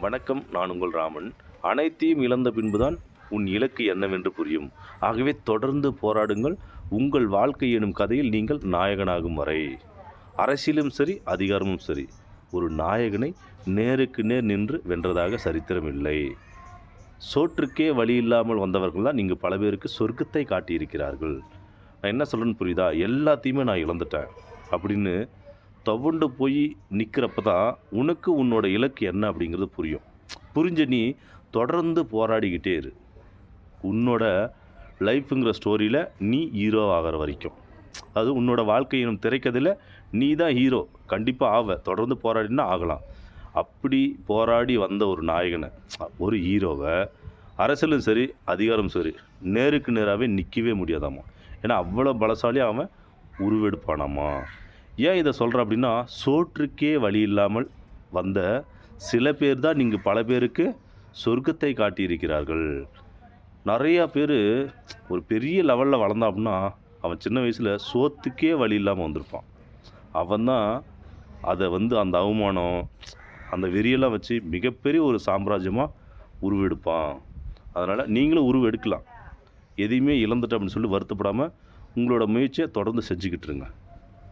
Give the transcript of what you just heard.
வணக்கம், நான் உங்கள் ராமன். அனைத்தையும் இழந்த பின்புதான் உன் இலக்கு என்னவென்று புரியும். ஆகவே தொடர்ந்து போராடுங்கள். உங்கள் வாழ்க்கை எனும் கதையில் நீங்கள் நாயகனாகும் வரை. அரசியலும் சரி, அதிகாரமும் சரி, ஒரு நாயகனை நேருக்கு நேர் நின்று வென்றதாக சரித்திரம் இல்லை. சோற்றுக்கே வழி இல்லாமல் வந்தவர்கள் தான் நீங்கள் பல பேருக்கு சொர்க்கத்தை காட்டியிருக்கிறார்கள். நான் என்ன சொல்கிறேன்னு புரியுதா? எல்லாத்தையுமே நான் இழந்துட்டேன் அப்படின்னு துவண்டு போய் நிற்கிறப்ப தான் உனக்கு உன்னோட இலக்கு என்ன அப்படிங்கிறது புரியும். புரிஞ்ச நீ தொடர்ந்து போராடிக்கிட்டே இரு. உன்னோட லைஃப்புங்கிற ஸ்டோரியில் நீ ஹீரோ ஆகிற வரைக்கும், அது உன்னோட வாழ்க்கை எனும் திரைக்கதையில் நீ தான் ஹீரோ. கண்டிப்பாக ஆவ, தொடர்ந்து போராடினா ஆகலாம். அப்படி போராடி வந்த ஒரு நாயகனை, ஒரு ஹீரோவை அரசியலும் சரி, அதிகாரம் சரி, நேருக்கு நேராகவே நிற்கவே முடியாதாம்மா. ஏன்னா அவ்வளோ பலசாலியாக அவன் உருவெடுப்பானாம்மா. ஏன் இதை சொல்கிறேன் அப்படின்னா, சோற்றுக்கே வழி இல்லாமல் வந்த சில பேர் தான் நீங்கள் பல பேருக்கு சொர்க்கத்தை காட்டியிருக்கிறார்கள். நிறையா பேர் ஒரு பெரிய லெவலில் வளர்ந்தான் அப்படின்னா, அவன் சின்ன வயசில் சோத்துக்கே வழி இல்லாமல் வந்திருப்பான். அவன் தான் அதை அந்த அவமானம், அந்த வெறியெல்லாம் வச்சு மிகப்பெரிய ஒரு சாம்ராஜ்யமாக உருவெடுப்பான். அதனால் நீங்களும் உருவெடுக்கலாம். எதையுமே இழந்துட்டேன் அப்படின்னு சொல்லி வருத்தப்படாமல் உங்களோட முயற்சியை தொடர்ந்து செஞ்சுக்கிட்டு இருங்க.